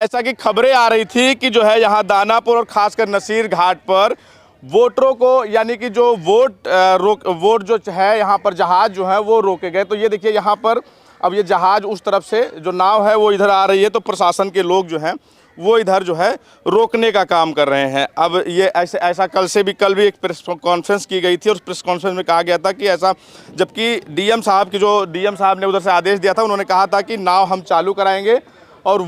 ऐसा कि खबरें आ रही थी कि जो है यहाँ दानापुर और खासकर नसीर घाट पर वोटरों को यानी कि जो वोट जो है यहाँ पर जहाज़ जो है वो रोके गए। तो ये देखिए यहाँ पर अब ये जहाज़ उस तरफ से जो नाव है वो इधर आ रही है, तो प्रशासन के लोग जो हैं वो इधर जो है रोकने का काम कर रहे हैं। अब ये ऐसा कल भी एक प्रेस कॉन्फ्रेंस की गई थी और उस प्रेस कॉन्फ्रेंस में कहा गया था कि ऐसा, जबकि डीएम साहब ने उधर से आदेश दिया था, उन्होंने कहा था कि नाव हम चालू कराएंगे और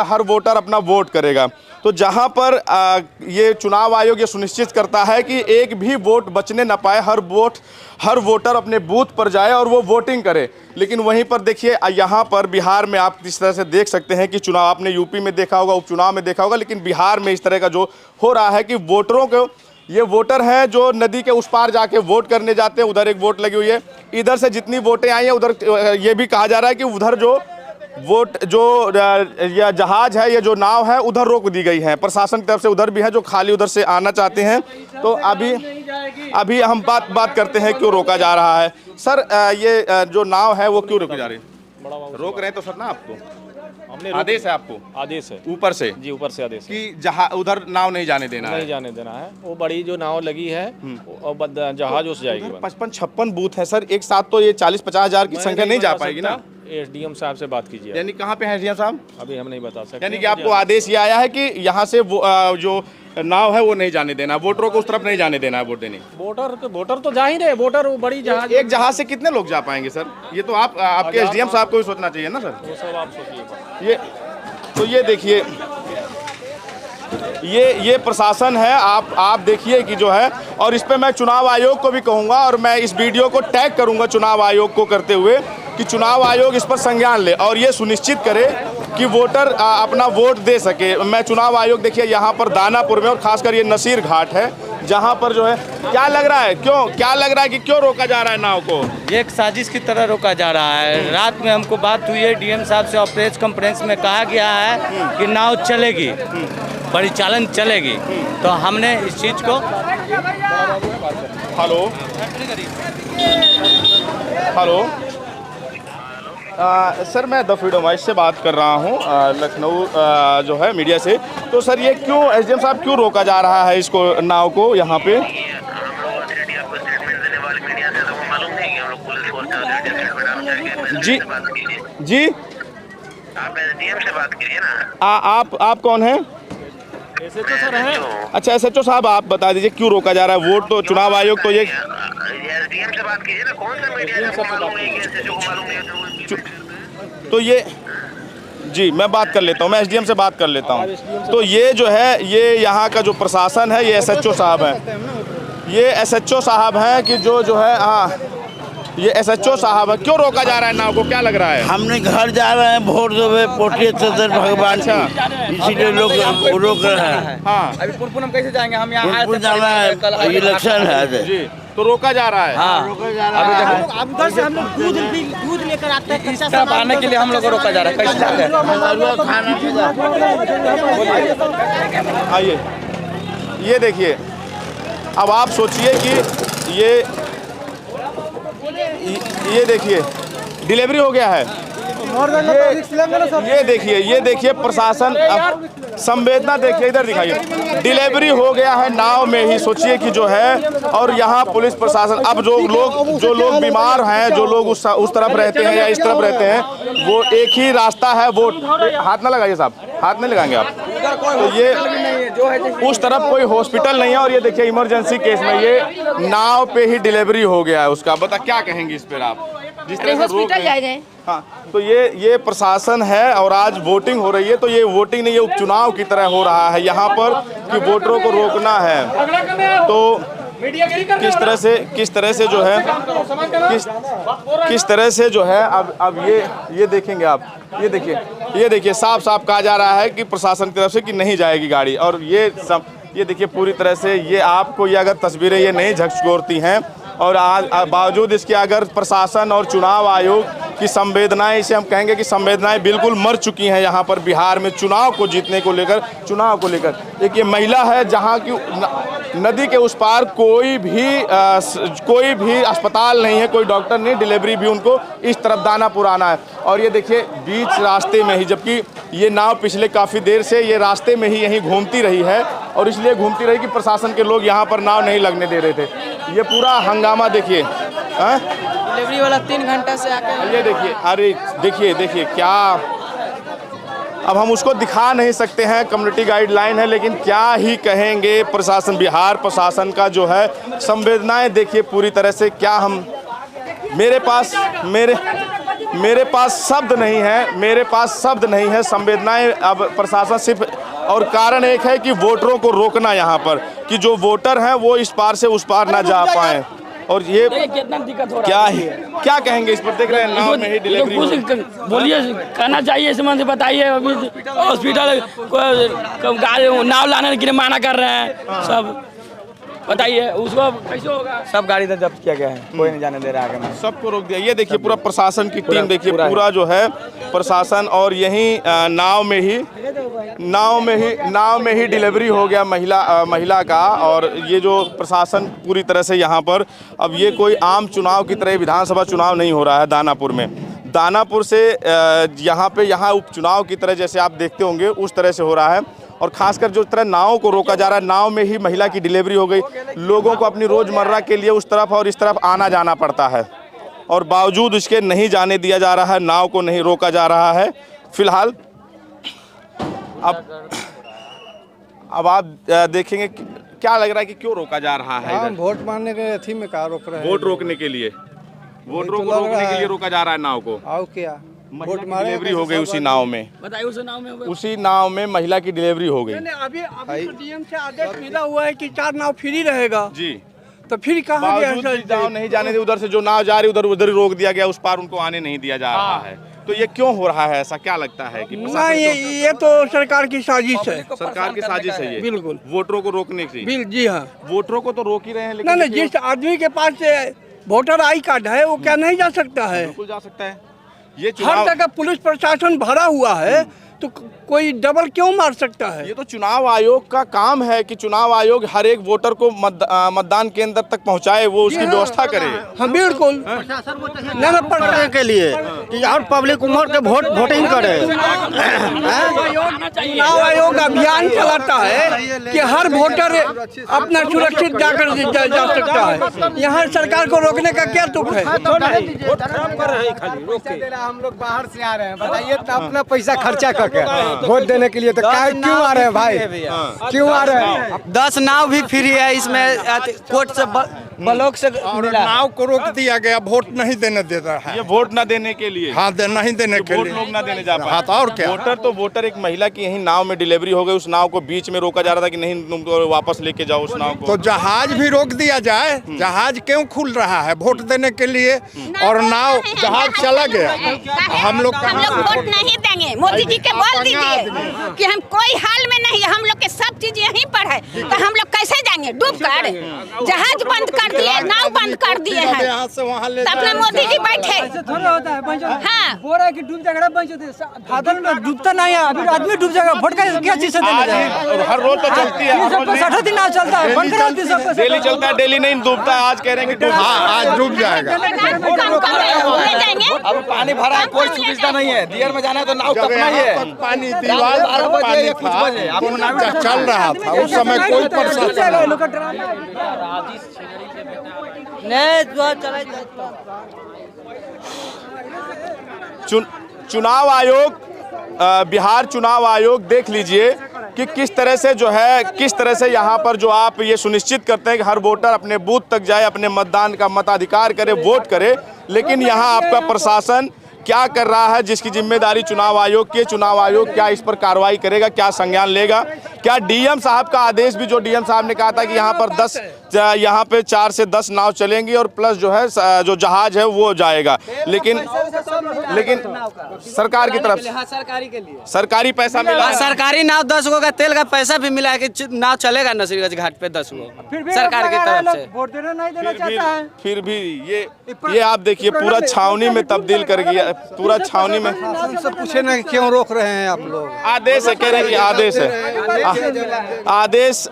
हर वोटर अपना वोट करेगा। तो जहां पर ये चुनाव आयोग ये सुनिश्चित करता है कि एक भी वोट बचने ना पाए, हर वोटर अपने बूथ पर जाए और वो वोटिंग करे। लेकिन वहीं पर देखिए यहाँ पर बिहार में आप इस तरह से देख सकते हैं कि चुनाव आपने यूपी में देखा होगा, उपचुनाव में देखा होगा, लेकिन बिहार में इस तरह का जो हो रहा है कि वोटरों को, ये वोटर हैं जो नदी के उस पार जाके वोट करने जाते हैं, उधर एक वोट लगी हुई है, इधर से जितनी वोटें आई हैं उधर ये भी कहा जा रहा है कि उधर जो यह जहाज़ है, ये जो नाव है उधर रोक दी गई है। प्रशासन की तरफ से उधर भी है जो खाली उधर से आना चाहते हैं। तो अभी हम बात करते हैं क्यों रोका जा रहा है। सर ये जो नाव है वो क्यों रोकी जा रही है? रोक रहे हैं तो सर ना आपको आदेश है, आपको आदेश है ऊपर से जी, ऊपर से आदेश कि जहाँ उधर नाव नहीं जाने देना है। वो बड़ी जो नाव लगी है और जहाज उस जाएगी। 55-56 बूथ है सर, एक साथ तो ये 40-50 हज़ार की संख्या नहीं जा पाएगी ना। एसडीएम साहब से बात कीजिए। यानी कहाँ पे है एसडीएम साहब? अभी हम नहीं बता सकते। यानी कि आपको आदेश ये आया है कि यहाँ से जो नाव है वो नहीं जाने देना, वोटरों को उस तरफ नहीं जाने देना है वोट देने। वोटर तो जा ही रहे, वोटर बड़ी जहाज, एक जहाज से कितने लोग जा पाएंगे सर? ये तो आपके एसडीएम साहब को भी सोचना चाहिए ना सर। वो सब आप सोचिए। ये देखिए ये प्रशासन है, आप देखिए कि जो है, और इस पे मैं चुनाव आयोग को भी कहूँगा और मैं इस वीडियो को टैग करूँगा चुनाव आयोग को करते हुए कि चुनाव आयोग इस पर संज्ञान ले और ये सुनिश्चित करे कि वोटर अपना वोट दे सके। मैं चुनाव आयोग देखिए यहाँ पर दानापुर में और खासकर ये नसीर घाट है जहाँ पर जो है क्या लग रहा है कि क्यों रोका जा रहा है नाव को? ये एक साजिश की तरह रोका जा रहा है। रात में हमको बात हुई है डीएम साहब से और प्रेस कॉन्फ्रेंस में कहा गया है कि नाव चलेगी, परिचालन चलेगी। तो हमने इस चीज़ को हेलो सर, मैं द फ्रीडम वॉइस से बात कर रहा हूँ, लखनऊ जो है मीडिया से। तो सर ये क्यों एसडीएम साहब क्यों रोका जा रहा है इसको, नाव को यहाँ पे? जी आप एसडीएम से बात कीजिए ना। आप कौन हैं? एसएचओ सर हैं। अच्छा एसएचओ साहब, आप बता दीजिए क्यों रोका जा रहा है? वोट तो चुनाव आयोग तो ये एसडीएम से बात कीजिए ना। कौन सा मीडिया से मालूम नहीं है, एसएचओ को मालूम नहीं है तो ये जी मैं बात कर लेता हूँ, मैं एसडीएम से बात कर लेता हूँ। तो ये जो है ये यहाँ का जो प्रशासन है, ये एसएचओ साहब हैं, ये एसएचओ साहब हैं कि जो है हाँ ये एसएचओ साहब है। क्यों रोका जा रहा है नाव को, क्या लग रहा है? हमने घर जा रहे हैं वोट देवे पोटिया सदर भगवान, इसीलिए लोग रोक रहे हैं। हाँ अभी पुरपुर हम कैसे जाएंगे? हम यहाँ जाना है, इलेक्शन है जी, तो रोका जा रहा है। हाँ रोका जा रहा है। अब उधर से हम लोग दूध लेकर आते हैं, इस तरफ आने के लिए हम लोग को रोका जा रहा है। कैसे जाते हैं? आइए ये देखिए, अब आप सोचिए कि ये देखिए डिलीवरी हो गया है। ये देखिए प्रशासन, संवेदना देखिए, इधर दिखाइए, डिलीवरी हो गया है नाव में ही। सोचिए कि जो है, और यहाँ पुलिस प्रशासन, अब जो लोग बीमार हैं, जो लोग उस तरफ रहते हैं या इस तरफ रहते हैं, वो एक ही रास्ता है, वो हाथ ना लगाइए साहब, हाथ नहीं लगाएंगे आप। तो ये उस तरफ कोई हॉस्पिटल नहीं है और ये देखिए इमरजेंसी केस में ये नाव पे ही डिलीवरी हो गया है उसका। बता क्या कहेंगे इस पर आप, जिस तरह से हॉस्पिटल जा रहे हैं? हाँ, तो ये प्रशासन है और आज वोटिंग हो रही है, तो ये वोटिंग नहीं, ये उपचुनाव की तरह हो रहा है यहाँ पर कि वोटरों को रोकना है। तो किस तरह से जो है किस तरह से जो है अब ये देखेंगे आप, ये देखिए साफ कहा जा रहा है कि प्रशासन की तरफ से कि नहीं जाएगी गाड़ी। और ये देखिए पूरी तरह से ये आपको ये अगर तस्वीरें ये नहीं झकझोरती हैं और बावजूद इसके अगर प्रशासन और चुनाव आयोग की संवेदनाएं, इसे हम कहेंगे कि संवेदनाएं बिल्कुल मर चुकी हैं यहाँ पर बिहार में चुनाव को जीतने को लेकर, चुनाव को लेकर। एक ये महिला है जहाँ की नदी के उस पार कोई भी अस्पताल नहीं है, कोई डॉक्टर नहीं, डिलीवरी भी उनको इस तरफ दानापुर आना है। और ये देखिए बीच रास्ते में ही, जबकि ये नाव पिछले काफ़ी देर से ये रास्ते में ही यहीं घूमती रही है और इसलिए घूमती रही कि प्रशासन के लोग यहाँ पर नाव नहीं लगने दे रहे थे। ये पूरा हंगामा देखिए, डिलीवरी वाला 3 घंटा से आके ये देखिए, अरे देखिए क्या, अब हम उसको दिखा नहीं सकते हैं, कम्युनिटी गाइडलाइन है, लेकिन क्या ही कहेंगे प्रशासन, बिहार प्रशासन का जो है संवेदनाएं देखिए पूरी तरह से। क्या हम, मेरे पास शब्द नहीं है, मेरे पास शब्द नहीं है। संवेदनाएं अब प्रशासन सिर्फ, और कारण एक है कि वोटरों को रोकना यहाँ पर, कि जो वोटर हैं वो इस पार से उस पार ना जा पाएं। और ये कितना दिक्कत हो रहा है, क्या कहेंगे इस पर? देख रहे हैं नाव में ही डिलीवरी, बोलिए, कहना चाहिए इस मन से, बताइए। अभी हॉस्पिटल गाड़ी नाव लाने के लिए माना कर रहे हैं सब, बताइए उसको कैसे होगा। सब गाड़ी जब्त किया गया है, कोई नहीं जाने दे रहा है, सबको रोक दिया। ये देखिए पूरा प्रशासन की टीम देखिए, पूरा जो है प्रशासन, और यहीं नाव में ही डिलीवरी हो गया महिला का। और ये जो प्रशासन पूरी तरह से यहाँ पर, अब ये कोई आम चुनाव की तरह विधानसभा चुनाव नहीं हो रहा है दानापुर में। दानापुर से यहाँ उपचुनाव की तरह जैसे आप देखते होंगे उस तरह से हो रहा है। और खासकर जो तरह नाव को रोका जा रहा है, नाव में ही महिला की डिलीवरी हो गई। लोगों को अपनी रोज़मर्रा के लिए उस तरफ और इस तरफ आना जाना पड़ता है, और बावजूद इसके नहीं जाने दिया जा रहा है, नाव को नहीं रोका जा रहा है फिलहाल। अब आप देखेंगे क्या लग रहा है कि क्यों रोका जा रहा है इधर? वोट मारने के अथी में कहा रोक रहे हैं, वोट रोकने के लिए, वोटरों को रोकने के लिए रोका जा रहा है नाव को। आओ क्या वोट डिलीवरी हो गई उसी नाव में, बताइए उसी नाव में महिला की डिलीवरी हो गई। अभी तो डीएम से आदेश मिला हुआ है कि 4 नाव फ्री रहेगा जी, तो फिर कहाँ गया? नाव नहीं जाने दी, उधर से जो नाव जा रही उधर ही रोक दिया गया, उस पार उनको आने नहीं दिया जा रहा है। तो ये क्यों हो रहा है ऐसा, क्या लगता है कि नहीं, ये तो सरकार की साजिश है, सरकार की साजिश है ये, बिल्कुल वोटरों को रोकने की। जी हाँ, वोटरों को तो रोक ही रहे हैं, लेकिन नहीं, जिस आदमी के पास वोटर आई कार्ड है वो क्या नहीं जा सकता है? बिल्कुल जा सकता है। ये हर जगह पुलिस प्रशासन भरा हुआ है, तो कोई डबल क्यों मार सकता है? ये तो चुनाव आयोग का काम है कि चुनाव आयोग हर एक वोटर को मतदान केंद्र तक पहुंचाए, वो उसकी व्यवस्था करे। हाँ बिल्कुल, पढ़ने के लिए कि और पब्लिक उम्र के वोटिंग करे। चुनाव आयोग अभियान चलाता है कि हर वोटर अपना सुरक्षित जाकर जा सकता है। यहाँ सरकार को रोकने का क्या तुक है? हम लोग बाहर से आ रहे हैं, बताइए अपना पैसा खर्चा करके वोट देने के लिए, तो क्यों आ रहे हैं भाई, क्यों आ रहे हैं? 10 नाव भी फ्री है इसमें, कोर्ट से ब्लॉक से मिला। नाव को रोक दिया गया, वोट नहीं देने दे रहा है। ये वोट ना देने के लिए, हाँ, नहीं देने के लिए, लोग ना देने जा पाए। हाँ, तो और क्या? वोटर एक महिला की यही नाव में डिलीवरी हो गई, उस नाव को बीच में रोका जा रहा था कि नहीं तुम तो वापस लेके जाओ उस नाव को। तो जहाज भी रोक दिया जाए, जहाज क्यों खुल रहा है वोट देने के लिए, और नाव जहाज चला गया। हम लोग वोट नहीं देंगे, मोदी जी के बोल दीजिए कि हम कोई हाल में नहीं, हम लोग के सब चीज यहीं पर है, तो हम लोग कैसे जाएंगे? डूब कर जहाज बंद कर दिए, नाव बंद कर दिए हैं, अपने मोदी जी बैठे। हाँ, बोरा की डूब जाएगा, बादल में डूबता नहीं है, अभी आदमी डूब जाएगा, वोट का क्या चीज से देना? हर रोज तो चलती है, 60 दिन आज चलता है, डेली चलता है, डेली नहीं डूबता है। आज कह रहे हैं कि आज डूब जाएगा। अब पानी भरा है, कोई सुविधा नहीं है, दियर में जाना है तो नाव तकना ही है। पानी दीवार पर पानी था, चल रहा था उस समय, कोई प्रशासन चुनाव आयोग, बिहार चुनाव आयोग देख लीजिए कि किस तरह से जो है, किस तरह से यहाँ पर जो आप ये सुनिश्चित करते हैं कि हर वोटर अपने बूथ तक जाए, अपने मतदान का मताधिकार करे, वोट करे। लेकिन यहाँ आपका प्रशासन क्या कर रहा है, जिसकी जिम्मेदारी चुनाव आयोग की है? चुनाव आयोग क्या इस पर कार्रवाई करेगा, क्या संज्ञान लेगा? क्या डीएम साहब का आदेश भी, जो डीएम साहब ने कहा था कि यहाँ पर यहाँ पे 4 से 10 नाव चलेंगी और प्लस जो है जो जहाज है वो जाएगा, लेकिन सरकार की तरफ से सरकारी के लिए सरकारी पैसा मिला, सरकारी नाव 10 गो का तेल का पैसा भी मिला है कि नाव चलेगा नसीरगंज घाट पे 10 गो सरकार की तरफ से। वोट देना नहीं देना चाहता है, फिर भी ये आप देखिए पूरा छावनी में तब्दील कर गया, पूरा छावनी में। हमसे पूछे ना क्यों रोक रहे हैं आप लोग? आदेश है, कह रहे हैं कि आदेश है,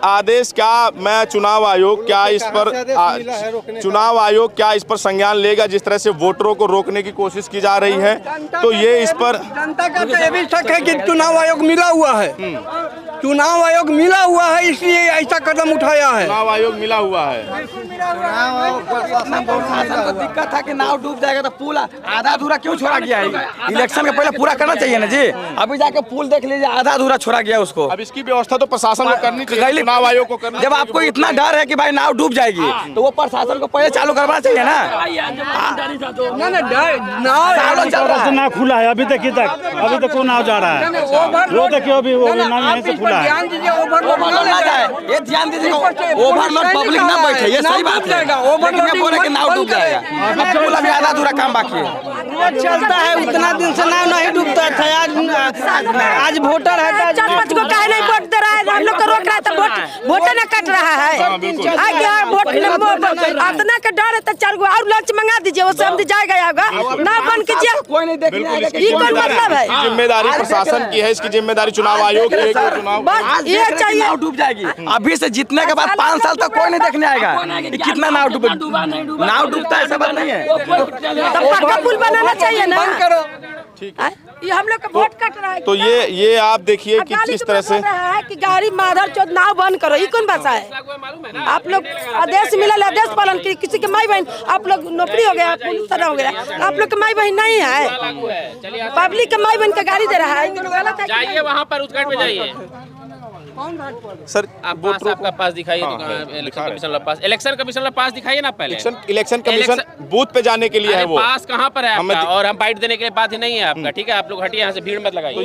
आदेश क्या? मैं चुनाव आयोग क्या इस पर चुनाव आयोग क्या इस पर संज्ञान लेगा? जिस तरह से वोटरों को रोकने की कोशिश की जा रही है, तो ये इस पर जनता का तो ये भी शक है कि चुनाव आयोग मिला हुआ है, चुनाव आयोग मिला हुआ है, इसलिए ऐसा कदम उठाया है। चुनाव आयोग मिला हुआ है। दिक्कत था कि नाव डूब जाएगा तो पुल आधा अधूरा क्यों छोड़ा गया है? इलेक्शन के पहले पूरा करना चाहिए ना जी। अभी जाके पुल देख लीजिए, आधा अधूरा छोड़ा गया उसको। अब इसकी व्यवस्था तो प्रशासन को करनी चाहिए, चुनाव आयोग को करनी। जब आपको इतना डर है कि भाई नाव डूब जाएगी, तो वो प्रशासन को पहले चालू करवाना चाहिए ना। नाव खुला है अभी तक वो नाव जा रहा है, वो देखिए अभी वो नाव यहीं से खुला है। ये ध्यान दीजिए, ओवरलोड पब्लिक ना बैठे, ये सही बात है। लेकिन बोले कि नाव डूब जाएगा, पुल अभी आधा अधूरा काम बाकी है। चलता है, उतना दिन से नाव नहीं डूबता था, आज वोटर है, 4-5 को काहे नहीं वोट दे रहा है? हम लोग को रोक रहा है तो वोट न कट रहा है। वोट इतना का डर है तो 4 गो और लंच मंगा दीजिए, वो समझ जाएगा। ना बन कीजिए, कोई नहीं देखने आएगा। ये कौन मतलब है? जिम्मेदारी प्रशासन की है, इसकी जिम्मेदारी चुनाव आयोग की है कि चुनाव ये चाहिए नाव डूब जाएगी। अभी से जीतने के बाद 5 साल तक कोई नहीं देखने आएगा कि कितना नाव डूबे। नाव डूबता है ऐसा बात नहीं है। तब पक्का पुल बनाना चाहिए ना। ये हम लोग का वोट कट रहा है। तो ये आप देखिए कि किस तरह से रहा है कि गाड़ी माधर चौथ नाव बंद करो, ये कौन भाषा है? आप लोग आदेश मिला, आदेश पालन की, किसी के माई बहन, आप लोग नौकरी हो गया, पुलिस तरह हो गया, आप लोग के माई बहन नहीं है। पब्लिक के माई बहन का गाड़ी दे रहा है। जाइए वहाँ पर उस घाट पे जाइए सर, आप आपका पास दिखाइए। इलेक्शन कमीशन पास, इलेक्शन कमीशन पास दिखाइए ना पहले। इलेक्शन कमीशन बूथ पे जाने के लिए है वो। पास कहाँ पर है आपका? और हम बाइट देने के लिए बात ही नहीं है आपका, ठीक है? आप लोग हटिए यहाँ से, भीड़ मत लगाइए। तो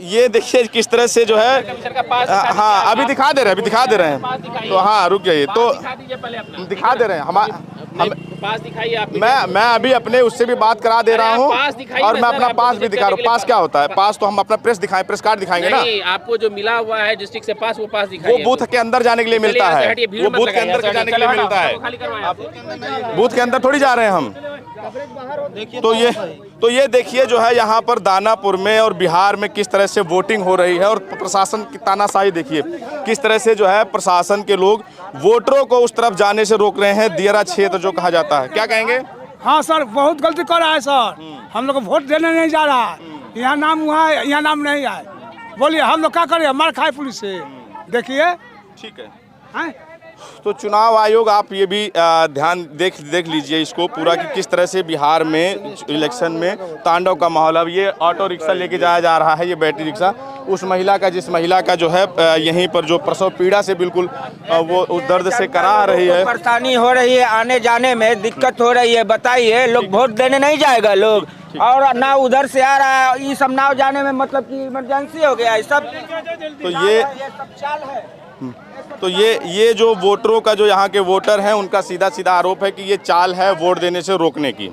ये देखिए किस तरह से जो है, हाँ अभी दिखा दे रहे हैं। तो हाँ रुक जाइए, तो दिखा दे रहे हैं हम पास दिखाइए आप। मैं अभी अपने उससे भी बात करा दे रहा हूँ, और मैं अपना पास भी दिखा रहा हूँ। पास क्या होता है? पास तो हम अपना प्रेस कार्ड दिखाएंगे ना। आपको जो मिला हुआ है डिस्ट्रिक्ट से पास, वो पास दिखाइए। वो बूथ के अंदर जाने के लिए मिलता है, वो बूथ के अंदर जाने के लिए मिलता है, बूथ के अंदर थोड़ी जा रहे हैं हम। तो ये देखिए जो है यहाँ पर दानापुर में और बिहार में किस तरह से वोटिंग हो रही है, और प्रशासन की तानाशाही देखिए किस तरह से जो है प्रशासन के लोग वोटरों को उस तरफ जाने से रोक रहे हैं। दियरा क्षेत्र जो कहा जाता है, क्या कहेंगे? हाँ सर, बहुत गलती कर रहा है सर। हम लोग को वोट देने नहीं जा रहा, यहाँ नाम हुआ है, यहाँ नाम नहीं आए। बोलिए हम लोग क्या करें? मार खाए पुलिस से। देखिए ठीक है। तो चुनाव आयोग, आप ये भी ध्यान देख लीजिए इसको पूरा कि किस तरह से बिहार में इलेक्शन में तांडव का माहौल। अब ये ऑटो रिक्शा लेके जाया जा रहा है, ये बैटरी रिक्शा, उस महिला का, जिस महिला का जो है यहीं पर जो प्रसव पीड़ा से बिल्कुल वो उस दर्द से करा रही है। परेशानी हो रही है, आने जाने में दिक्कत हो रही है। बताइए, लोग वोट देने नहीं जाएगा लोग, और ना उधर से आ रहा है, ये सब नाव जाने में मतलब कि इमरजेंसी हो गया है सब। तो ये जो वोटरों का, जो यहाँ के वोटर हैं, उनका सीधा आरोप है कि ये चाल है वोट देने से रोकने की।